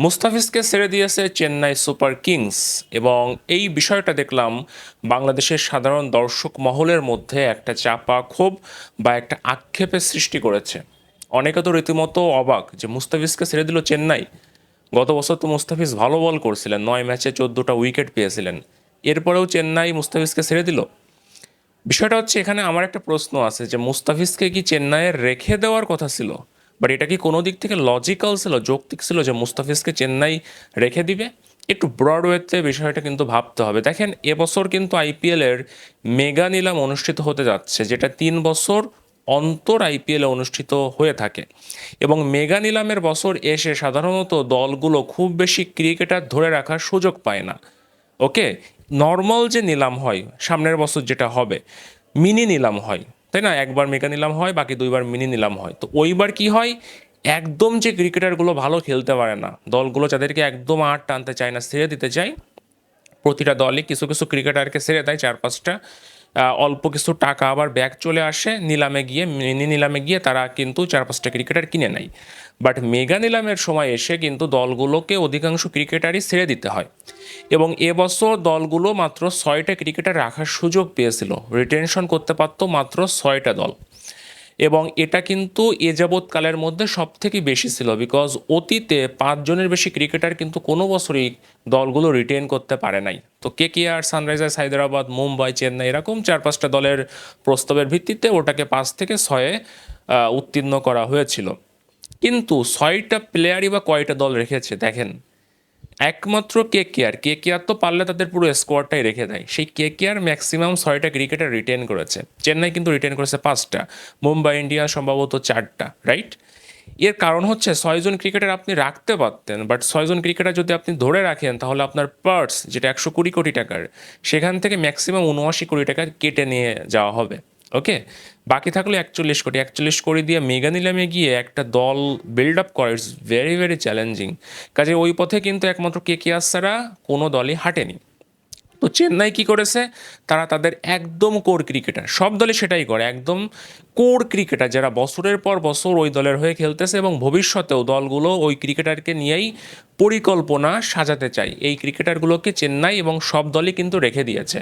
মুস্তাফিজকে ছেড়ে দিয়েছে Chennai Super Kings এবং এই বিষয়টা দেখলাম বাংলাদেশের সাধারণ দর্শক মহলের মধ্যে একটা চাপা ক্ষোভ বা একটা আক্ষেপের সৃষ্টি করেছে। অনেকে তো রীতিমতো অবাক যে মুস্তাফিজকে ছেড়ে দিল চেন্নাই। গত বছর তো মুস্তাফিজ ভালো বল করছিলেন, 9 ম্যাচে 14টা উইকেট পেয়েছিলেন, এরপরেও চেন্নাই মুস্তাফিজকে ছেড়ে দিল। বিষয়টা হচ্ছে এখানে আমার একটা প্রশ্ন আছে যে মুস্তাফিজকে কি চেন্নাইয়ের রেখে দেওয়ার কথা ছিল, বাট এটা কি কোনো দিক থেকে লজিক্যাল ছিল, যৌক্তিক ছিল যে মুস্তাফিজকে চেন্নাই রেখে দিবে? একটু ব্রডওয়েতে বিষয়টা কিন্তু ভাবতে হবে। দেখেন, এবছর কিন্তু আইপিএলের মেগা নিলাম অনুষ্ঠিত হতে যাচ্ছে, যেটা 3 বছর অন্তর আইপিএলে অনুষ্ঠিত হয়ে থাকে। এবং মেগা নিলামের বছর এসে সাধারণত দলগুলো খুব বেশি ক্রিকেটার ধরে রাখার সুযোগ পায় না। ওকে, নর্মাল যে নিলাম হয় সামনের বছর যেটা হবে, মিনি নিলাম হয়, তাই না? একবার মেগা নিলাম হয়, বাকি 2বার মিনি নিলাম হয়। তো ওইবার কি হয়, একদম যে ক্রিকেটারগুলো ভালো খেলতে পারে না, দলগুলো যাদেরকে একদম আর টানতে চায় না, ছেড়ে দিতে চায়, প্রতিটা দলই কিছু কিছু ক্রিকেটারকে ছেড়ে দেয়, 4-5টা। অল্প কিছু টাকা আবার ব্যাক চলে আসে, নিলামে গিয়ে, মিনি নিলামে গিয়ে তারা কিন্তু 4-5টা ক্রিকেটার কিনে নেয়। বাট মেগা নিলামের সময় এসে কিন্তু দলগুলোকে অধিকাংশ ক্রিকেটারই ছেড়ে দিতে হয়। এবং এবছর দলগুলো মাত্র 6টা ক্রিকেটার রাখার সুযোগ পেয়েছিল, রিটেনশন করতে পারতো মাত্র 6টা দল। এবং এটা কিন্তু এ যাবৎকালের মধ্যে সব থেকে বেশি ছিল, বিকজ অতীতে 5জনের বেশি ক্রিকেটার কিন্তু কোনো বছরই দলগুলো রিটেন করতে পারে নাই। তো কেকেআর, সানরাইজার্স হায়দ্রাবাদ, মুম্বাই, চেন্নাই, এরকম 4-5টা দলের প্রস্তাবের ভিত্তিতে ওটাকে 5 থেকে 6-এ উত্তীর্ণ করা হয়েছিল। কিন্তু 6টা প্লেয়ারই বা কয়টা দল রেখেছে দেখেন, একমাত্র কেকেআর তো পারলে তাদের পুরো স্কোয়াডটাই রেখে দেয়। সেই কেকেআর ম্যাক্সিমাম 6টা ক্রিকেটার রিটেন করেছে, চেন্নাই কিন্তু রিটেন করেছে 5টা, মুম্বাই ইন্ডিয়ান্স সম্ভবত 4টা, রাইট? এর কারণ হচ্ছে 6জন ক্রিকেটার আপনি রাখতে পারতেন, বাট 6জন ক্রিকেটার যদি আপনি ধরে রাখেন তাহলে আপনার পার্টস, যেটা 120 কোটি টাকার, সেখান থেকে ম্যাক্সিমাম 79 কোটি টাকা কেটে নিয়ে যাওয়া হবে। ওকে, বাকি থাকলে 41 কোটি। 41 কোটি দিয়ে মেগা নিলামে গিয়ে একটা দল বিল্ড আপ করা, ইটস ভেরি ভেরি চ্যালেঞ্জিং। কাজে ওই পথে কিন্তু একমাত্র কেকেআর ছাড়া কোনো দলই হাঁটেনি। তো চেন্নাই কি করেছে, তারা তাদের একদম কোর ক্রিকেটার, সব দলই সেটাই করে, একদম কোর ক্রিকেটার যারা বছরের পর বছর ওই দলের হয়ে খেলতেছে এবং ভবিষ্যতেও দলগুলো ওই ক্রিকেটারকে নিয়েই পরিকল্পনা সাজাতে চায়, এই ক্রিকেটারগুলোকে চেন্নাই এবং সব দলই কিন্তু রেখে দিয়েছে।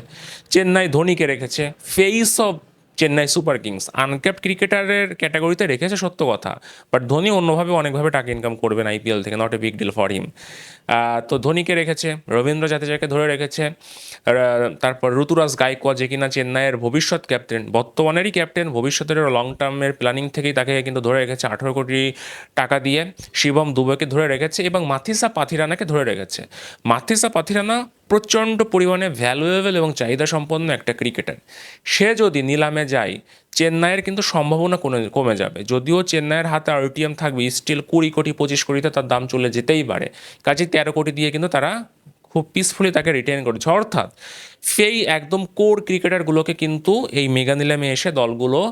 চেন্নাই ধোনিকে রেখেছে, face off Chennai Super Kings, uncapped ক্রিকেটারের ক্যাটাগরিতে রেখেছে সত্য কথা, বাট ধোনি অন্যভাবে অনেকভাবে টাকা ইনকাম করবেন আইপিএল থেকে, not a big deal for him. তো ধোনিকে রেখেছে, রবীন্দ্র জাদেজাকে ধরে রেখেছে, তারপর ঋতুরাজ গায়কোয়াড়, যে কিনা চেন্নাইয়ের ভবিষ্যৎ ক্যাপ্টেন, বর্তমানেরই ক্যাপ্টেন, ভবিষ্যতের লং টার্মের প্ল্যানিং থেকেই তাকে কিন্তু ধরে রেখেছে 18 কোটি টাকা দিয়ে। শিবম দুবেকে ধরে রেখেছে এবং মাথিসা পাথিরানাকে ধরে রেখেছে। মাথিসা পাথিরানা প্রচণ্ড পরিমাণে ভ্যালুয়েবল এবং চাহিদা সম্পন্ন একটা ক্রিকেটার। সে যদি নিলামে যায়, চেন্নাইয়ের কিন্তু সম্ভাবনা কমে যাবে। যদিও চেন্নাইয়ের হাতে আরটিএম থাকবে, স্টিল 20 কোটি 25 কোটিতে তার দাম চলে যেতেই পারে। কাজে 13 কোটি দিয়ে কিন্তু তারা খুব পিসফুলি তাকে রিটেন করেছে। অর্থাৎ সেই একদম কোর ক্রিকেটারগুলোকে কিন্তু এই মেগা নিলামে এসে দলগুলো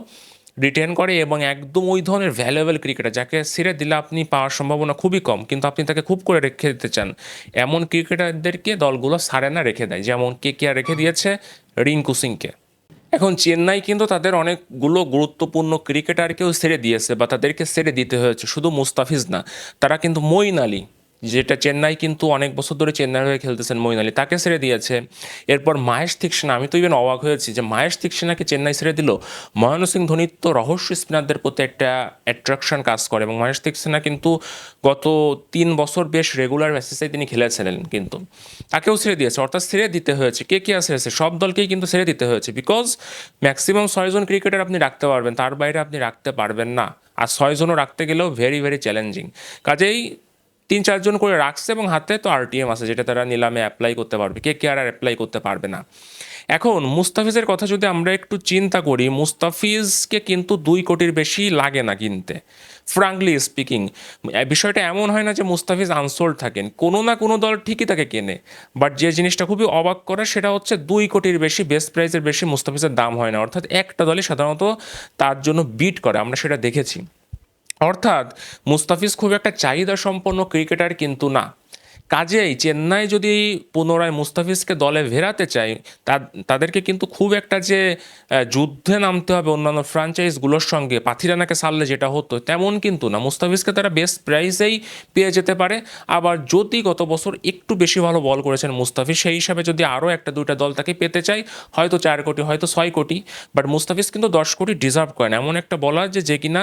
রিটেন করে এবং একদম ওই ধরনের ভ্যালুয়েবল ক্রিকেটার যাকে ছেড়ে দিলে আপনি পাওয়ার সম্ভাবনা খুবই কম, কিন্তু আপনি তাকে খুব করে রেখে দিতে চান, এমন ক্রিকেটারদেরকে দলগুলো সারে না রেখে দেয়, যেমন কেকেআর রেখে দিয়েছে রিঙ্কু সিংকে। এখন চেন্নাই কিন্তু তাদের অনেকগুলো গুরুত্বপূর্ণ ক্রিকেটারকেও ছেড়ে দিয়েছে বা তাদেরকে ছেড়ে দিতে হয়েছে, শুধু মুস্তাফিজ না, তারা কিন্তু মঈন আলী, যেটা চেন্নাই কিন্তু অনেক বছর ধরে চেন্নাইয়ের হয়ে খেলতেছেন, মঈন আলী তাকে ছেড়ে দিয়েছে। এরপর মহেশ থিকসেনা, আমি তো ইভেন অবাক হয়েছি যে মহেশ থিকসেনাকে চেন্নাই ছেড়ে দিল। মহেন্দ্র সিং ধোনির তো রহস্য স্পিনারদের প্রতি একটা অ্যাট্রাকশন কাজ করে এবং মহেশ থিকসেনা কিন্তু গত 3 বছর বেশ রেগুলার বেসিসে তিনি খেলেছিলেন, কিন্তু তাকেও ছেড়ে দিয়েছে। অর্থাৎ ছেড়ে দিতে হয়েছে, কে ছেড়েছে, সব দলকেই কিন্তু ছেড়ে দিতে হয়েছে, বিকজ ম্যাক্সিমাম 6জন ক্রিকেটার আপনি রাখতে পারবেন, তার বাইরে আপনি রাখতে পারবেন না। আর 6জনও রাখতে গেলেও ভেরি ভেরি চ্যালেঞ্জিং। কাজেই 3-4জন করে রাখছে এবং হাতে তো আরটিএম আছে, যেটা তারা নিলামে অ্যাপ্লাই করতে পারবে, কে আর অ্যাপ্লাই করতে পারবে না। এখন মুস্তাফিজের কথা যদি আমরা একটু চিন্তা করি, মুস্তাফিজকে কিন্তু 2 কোটির বেশি লাগে না কিনতে, ফ্রাঙ্কলি স্পিকিং। বিষয়টা এমন হয় না যে মুস্তাফিজ আনসোল্ড থাকেন, কোনো না কোনো দল ঠিকই তাকে কেনে। বাট যে জিনিসটা খুবই অবাক করে সেটা হচ্ছে 2 কোটির বেশি, বেস্ট প্রাইসের বেশি মুস্তাফিজের দাম হয় না। অর্থাৎ একটা দলই সাধারণত তার জন্য বিট করে, আমরা সেটা দেখেছি। অর্থাৎ মুস্তাফিজ খুব একটা চাহিদা সম্পন্ন ক্রিকেটার কিন্তু না। কাজেই চেন্নাই যদি পুনরায় মুস্তাফিজকে দলে ফেরাতে চায়, তাদেরকে কিন্তু খুব একটা যে যুদ্ধে নামতে হবে অন্যান্য ফ্র্যাঞ্চাইজগুলোর সঙ্গে, পাথিরানাকে সারলে যেটা হতো তেমন কিন্তু না। মুস্তাফিজকে তারা বেস্ট প্রাইসেই পেয়ে যেতে পারে। আবার যদি গত বছর একটু বেশি ভালো বল করেছেন মুস্তাফিজ, সেই হিসাবে যদি আরও একটা দুইটা দল তাকে পেতে চায়, হয়তো 4 কোটি, হয়তো 6 কোটি, বাট মুস্তাফিজ কিন্তু 10 কোটি ডিজার্ভ করেন, এমন একটা বলার যে কিনা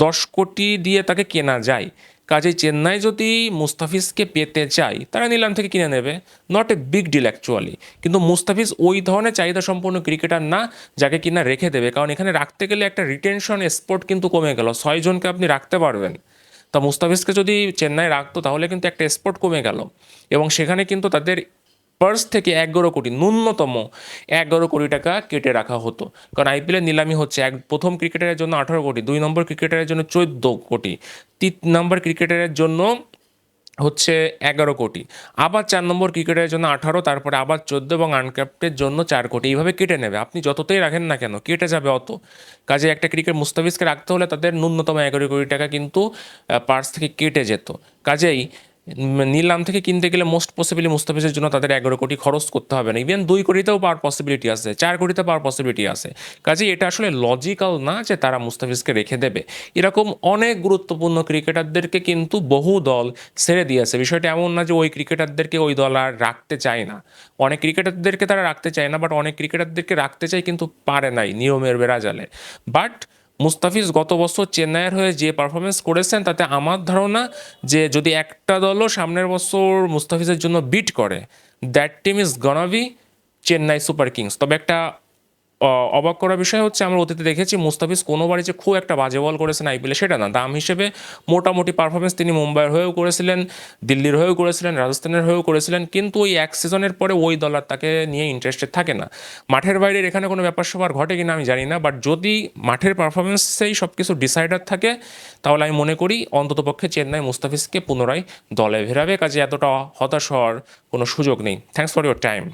10 কোটি দিয়ে তাকে কেনা যায়। কাজেই চেন্নাই যদি মুস্তাফিজকে পেতে চায়, তারা নিলাম থেকে কিনে নেবে, not a big deal actually. কিন্তু মুস্তাফিজ ওই ধরনের চাহিদা সম্পন্ন ক্রিকেটার না যাকে কিনা রেখে দেবে, কারণ এখানে রাখতে গেলে একটা রিটেনশন স্পট কিন্তু কমে গেল, 6 জনকে আপনি রাখতে পারবেন। তা মুস্তাফিজকে যদি চেন্নাই রাখতো তাহলে কিন্তু একটা স্পট কমে গেল, এবং সেখানে কিন্তু তাদের পার্স থেকে 11 কোটি, ন্যূনতম 11 কোটি টাকা কেটে রাখা হতো। কারণ আইপিএলের নিলামি হচ্ছে প্রথম ক্রিকেটারের জন্য 18 কোটি, 2 নম্বর ক্রিকেটারের জন্য 14 কোটি, 3 নম্বর ক্রিকেটারের জন্য হচ্ছে 11 কোটি, আবার 4 নম্বর ক্রিকেটের জন্য 18, তারপরে আবার 14, এবং আনক্যাপ্টের জন্য 4 কোটি, এইভাবে কেটে নেবে। আপনি যততেই রাখেন না কেন কেটে যাবে অত। কাজে একটা ক্রিকেট মুস্তাফিজকে রাখতে হলে তাদের ন্যূনতম 11 কোটি টাকা কিন্তু পার্স থেকে কেটে যেত। কাজেই নিলাম থেকে কিনতে গেলে মোস্ট পসিবলি মুস্তাফিজের জন্য তাদের 11 কোটি খরচ করতে হবে না, ইভেন 2 কোটিতেও পাওয়ার পসিবিলিটি আছে, 4 কোটিতে পাওয়ার পসিবিলিটি আছে। কাজেই এটা আসলে লজিক্যাল না যে তারা মুস্তাফিজকে রেখে দেবে। এরকম অনেক গুরুত্বপূর্ণ ক্রিকেটারদেরকে কিন্তু বহু দল ছেড়ে দিয়েছে। বিষয়টা এমন না যে ওই ক্রিকেটারদেরকে ওই দল আর রাখতে চায় না, অনেক ক্রিকেটারদেরকে তারা রাখতে চায় না, বাট অনেক ক্রিকেটারদেরকে রাখতে চায় কিন্তু পারে নাই নিয়মের বেড়াজালে। বাট মুস্তাফিজ গত বছর চেন্নাইয়ের হয়ে যে পারফরমেন্স করেছেন, তাতে আমার ধারণা যে যদি একটা দলও সামনের বছর মুস্তাফিজের জন্য বিট করে, that team is gonna be Chennai Super Kings. তবে একটা অবাক করার বিষয় হচ্ছে, আমরা অতীতে দেখেছি মুস্তাফিজ কোনোবারই যে খুব একটা বাজে বল করেছেন আইপিএলে সেটা না, দাম হিসেবে মোটামুটি পারফরমেন্স তিনি মুম্বাইয়ের হয়েও করেছিলেন, দিল্লির হয়েও করেছিলেন, রাজস্থানের হয়েও করেছিলেন, কিন্তু ওই এক সিজনের পরে ওই দল আর তাকে নিয়ে ইন্টারেস্টেড থাকে না। মাঠের বাইরের এখানে কোনো ব্যাপার স্যাপার ঘটে কিনা আমি জানি না, বাট যদি মাঠের পারফরমেন্সেই সব কিছু ডিসাইডার থাকে, তাহলে আমি মনে করি অন্ততপক্ষে চেন্নাই মুস্তাফিজকে পুনরায় দলে ফেরাবে। কাজে এতটা হতাশ হওয়ার কোনো সুযোগ নেই। Thanks for your time.